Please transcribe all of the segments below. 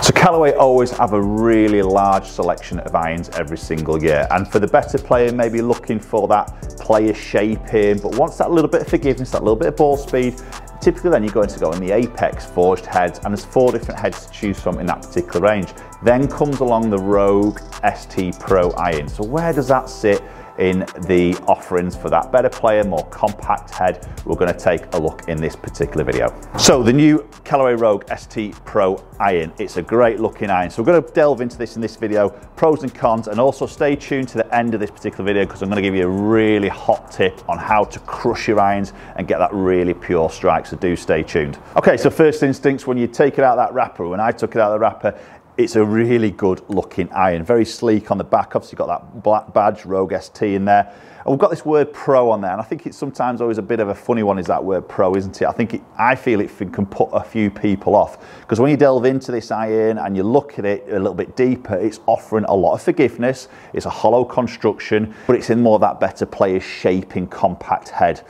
So Callaway always have a really large selection of irons every single year, and for the better player maybe looking for that player shaping but wants that little bit of forgiveness, that little bit of ball speed, typically then you're going to go in the Apex forged heads, and there's 4 different heads to choose from in that particular range. Then comes along the Rogue ST Pro iron. So where does that sit in the offerings for that better player, more compact head? We're going to take a look in this particular video. So the new Callaway Rogue ST Pro iron, it's a great looking iron. So we're going to delve into this in this video, pros and cons, and also stay tuned to the end of this particular video because I'm going to give you a really hot tip on how to crush your irons and get that really pure strike, so do stay tuned. Okay, so first instincts, when you take it out of that wrapper, when I took it out of the wrapper, it's a really good looking iron, very sleek on the back. Obviously got that black badge, Rogue ST in there. And we've got this word pro on there, and I think it's sometimes always a bit of a funny one, is that word pro, isn't it? I feel it can put a few people off, because when you delve into this iron and you look at it a little bit deeper, it's offering a lot of forgiveness. It's a hollow construction, but it's in more of that better player shaping compact head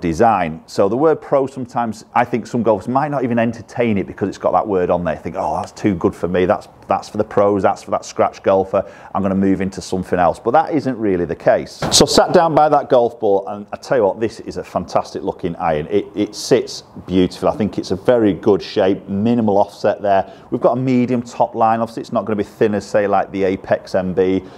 design. So the word pro, sometimes I think some golfers might not even entertain it because it's got that word on there. Think, oh, that's too good for me, that's for the pros, that's for that scratch golfer, I'm going to move into something else. But that isn't really the case. So sat down by that golf ball, and I tell you what, this is a fantastic looking iron. It sits beautiful. I think it's a very good shape, minimal offset there. We've got a medium top line. Obviously it's not going to be thin as, say, like the Apex MB,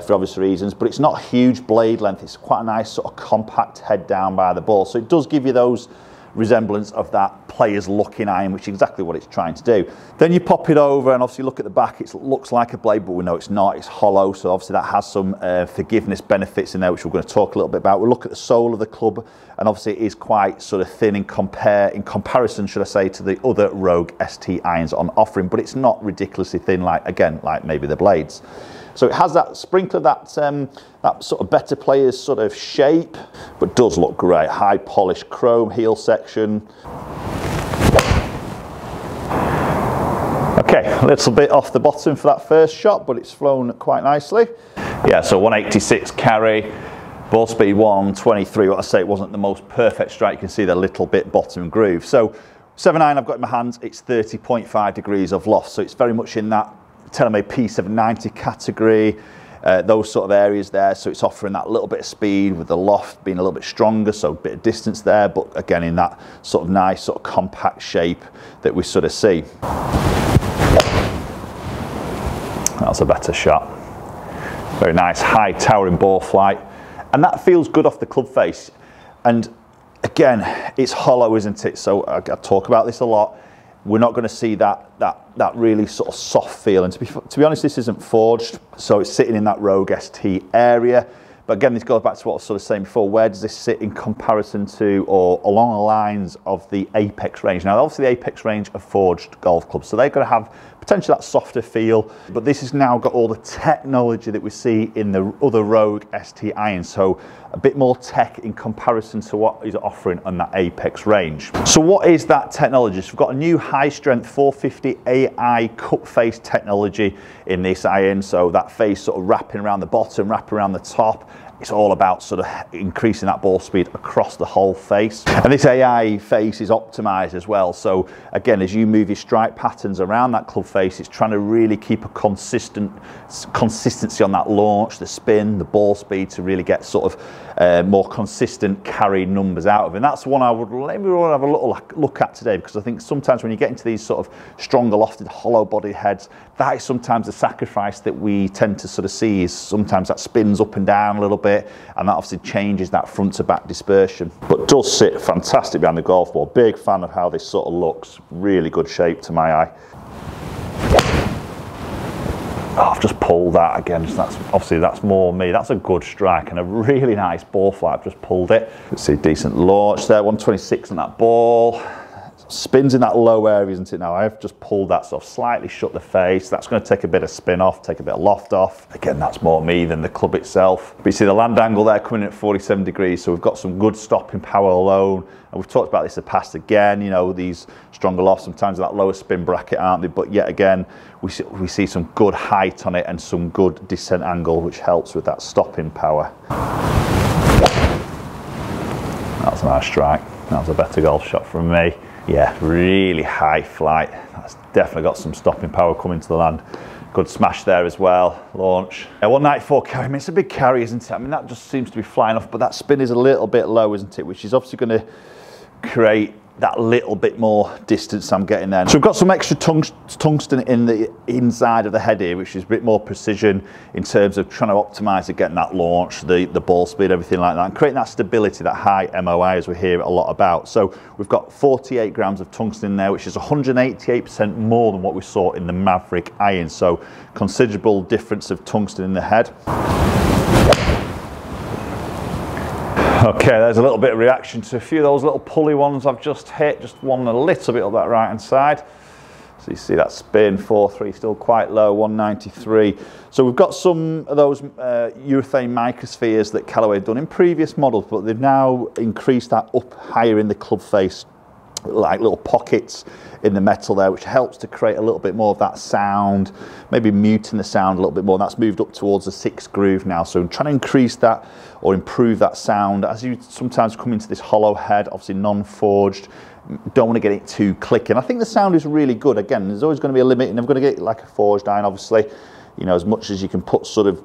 for obvious reasons, but it's not huge blade length. It's quite a nice sort of compact head down by the ball, so it does give you those resemblance of that player's looking iron, which is exactly what it's trying to do. Then you pop it over and obviously look at the back. It looks like a blade, but we know it's not. It's hollow, so obviously that has some forgiveness benefits in there, which we're going to talk a little bit about. We'll look at the sole of the club, and obviously it is quite sort of thin in comparison, should I say, to the other Rogue ST irons on offering, but it's not ridiculously thin, like maybe the blades. So it has that sprinkle of that sort of better player's sort of shape, but does look great. High polished chrome heel section. Okay, a little bit off the bottom for that first shot, but it's flown quite nicely. Yeah, so 186 carry, ball speed 123. What I say, it wasn't the most perfect strike. You can see the little bit bottom groove. So 7-iron I've got in my hands, it's 30.5 degrees of loft, so it's very much in that TaylorMade P790 category, those sort of areas there. So it's offering that little bit of speed with the loft being a little bit stronger, so a bit of distance there, but again in that sort of nice sort of compact shape that we sort of see. That's a better shot. Very nice, high towering ball flight, and that feels good off the club face. And again, it's hollow, isn't it? So I talk about this a lot. We're not going to see that really sort of soft feel, and to be honest, this isn't forged, so it's sitting in that Rogue ST area. But again, this goes back to what I was sort of saying before. Where does this sit in comparison to, or along the lines of, the Apex range? Now, obviously the Apex range are forged golf clubs, so they're going to have potentially that softer feel, but this has now got all the technology that we see in the other Rogue ST irons, so a bit more tech in comparison to what is offering on that Apex range. So what is that technology? So we've got a new high strength 450 AI cut face technology in this iron, so that face sort of wrapping around the bottom, wrapping around the top. It's all about sort of increasing that ball speed across the whole face. And this AI face is optimized as well. So again, as you move your strike patterns around that club face, it's trying to really keep a consistency on that launch, the spin, the ball speed, to really get sort of more consistent carry numbers out of it. And that's one I would let everyone have a little look at today, because I think sometimes when you get into these sort of stronger lofted hollow body heads, that is sometimes the sacrifice that we tend to sort of see, is sometimes that spins up and down a little bit, and that obviously changes that front to back dispersion. But does sit fantastic behind the golf ball. Big fan of how this sort of looks. Really good shape to my eye. Oh, I've just pulled that again. That's more me. That's a good strike and a really nice ball flight. I've just pulled it. Let's see, decent launch there. 126 on that ball. Spins in that low area, isn't it? Now I've just pulled that, so I've slightly shut the face. That's going to take a bit of spin off, take a bit of loft off. Again, that's more me than the club itself. But you see the land angle there coming in at 47 degrees, so we've got some good stopping power alone. And we've talked about this in the past again, you know, these stronger lofts sometimes that lower spin bracket, aren't they? But yet again, we see some good height on it and some good descent angle, which helps with that stopping power. That's a nice strike. That was a better golf shot from me. Yeah, really high flight. That's definitely got some stopping power coming to the land. Good smash there as well, launch. 194 carry, I mean, it's a big carry, isn't it? I mean, that just seems to be flying off, but that spin is a little bit low, isn't it? Which is obviously going to create that little bit more distance I'm getting there. So we've got some extra tungsten in the inside of the head here, which is a bit more precision in terms of trying to optimize it, getting that launch, the ball speed, everything like that, and creating that stability, that high MOI as we hear a lot about. So we've got 48 grams of tungsten in there, which is 188% more than what we saw in the Maverick iron. So considerable difference of tungsten in the head. Okay, there's a little bit of reaction to a few of those little pulley ones I've just hit, just one a little bit up that right hand side. So you see that spin, 4.3, still quite low, 193. So we've got some of those urethane microspheres that Callaway have done in previous models, but they've now increased that up higher in the club face, like little pockets in the metal there, which helps to create a little bit more of that sound, maybe muting the sound a little bit more. And that's moved up towards the 6th groove now, so I'm trying to increase that or improve that sound as you sometimes come into this hollow head, obviously non-forged. Don't want to get it too clicking. I think the sound is really good. Again, there's always going to be a limit, and I'm going to get like a forged iron, obviously, you know, as much as you can put sort of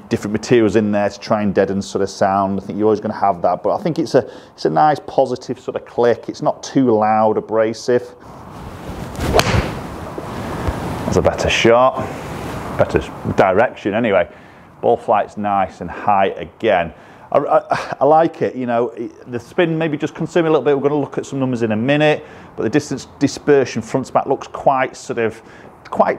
different materials in there to try and deaden sort of sound. I think you're always going to have that, but I think it's a nice positive sort of click. It's not too loud, abrasive. That's a better shot, better direction anyway. Ball flight's nice and high again. I like it, you know. The spin maybe just consume a little bit. We're going to look at some numbers in a minute, but the distance dispersion front to back looks quite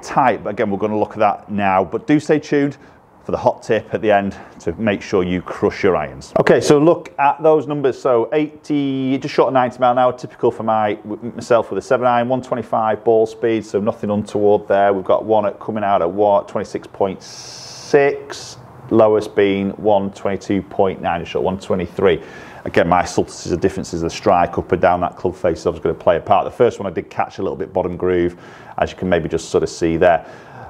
tight, but again, we're going to look at that now. But do stay tuned for the hot tip at the end to make sure you crush your irons. Okay, so look at those numbers. So 80, just short of 90 mile an hour, typical for myself with a 7 iron, 125 ball speed, so nothing untoward there. We've got one coming out at what, 26.6, lowest being 122.9, just short 123. Again, my subtleties of differences, the strike up and down that club face is obviously going to play a part. The first one I did catch a little bit bottom groove, as you can maybe just sort of see there.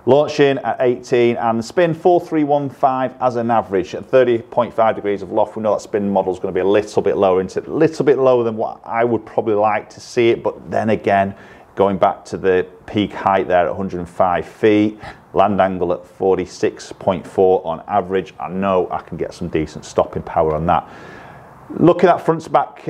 Launching at 18 and the spin 4315 as an average at 30.5 degrees of loft. We know that spin model is going to be a little bit lower, into a little bit lower than what I would probably like to see it, but then again, going back to the peak height there at 105 feet, land angle at 46.4 on average, I know I can get some decent stopping power on that. Looking at front to back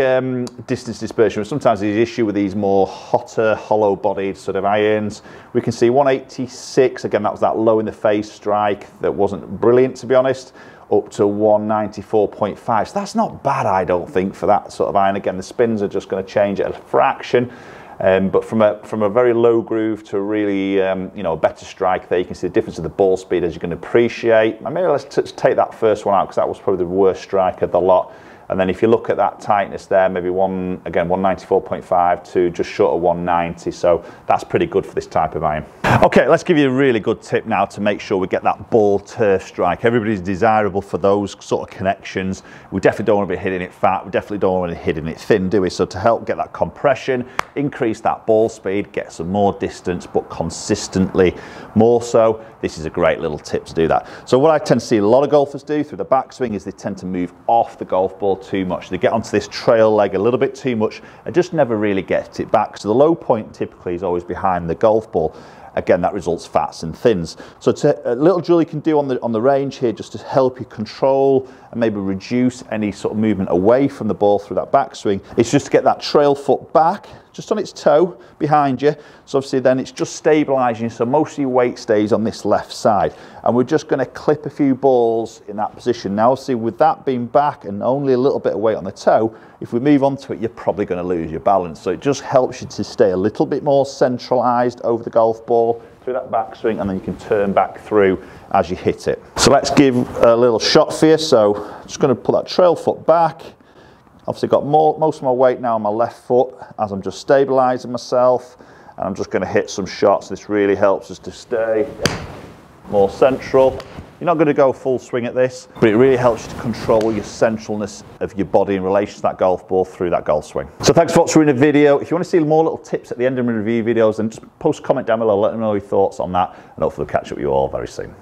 distance dispersion, sometimes there's an issue with these more hotter, hollow bodied sort of irons. We can see 186, again that was that low in the face strike that wasn't brilliant to be honest, up to 194.5. So that's not bad, I don't think, for that sort of iron. Again, the spins are just going to change at a fraction. But from a very low groove to a really you know, a better strike there, you can see the difference of the ball speed as you can appreciate. Maybe let's take that first one out because that was probably the worst strike of the lot. And then if you look at that tightness there, maybe 194.5 to just short of 190. So that's pretty good for this type of iron. Okay, let's give you a really good tip now to make sure we get that ball turf strike. Everybody's desirable for those sort of connections. We definitely don't want to be hitting it fat. We definitely don't want to be hitting it thin, do we? So to help get that compression, increase that ball speed, get some more distance, but consistently more so, this is a great little tip to do that. So what I tend to see a lot of golfers do through the backswing is they tend to move off the golf ball too much. They get onto this trail leg a little bit too much and just never really get it back. So the low point typically is always behind the golf ball. Again, that results fats and thins. So a little drill you can do on the range here just to help you control and maybe reduce any sort of movement away from the ball through that backswing. It's just to get that trail foot back, just on its toe behind you. So obviously then it's just stabilising, so most of your weight stays on this left side. And we're just going to clip a few balls in that position. Now obviously with that being back and only a little bit of weight on the toe, if we move onto it, you're probably going to lose your balance. So it just helps you to stay a little bit more centralised over the golf ball through that backswing, and then you can turn back through as you hit it. So let's give a little shot for you. So just going to put that trail foot back. Obviously got most of my weight now on my left foot as I'm just stabilising myself, and I'm just going to hit some shots. This really helps us to stay more central. You're not going to go full swing at this, but it really helps you to control your centralness of your body in relation to that golf ball through that golf swing. So thanks for watching the video. If you want to see more little tips at the end of my review videos, then just post a comment down below, let me know your thoughts on that, and hopefully we'll catch up with you all very soon.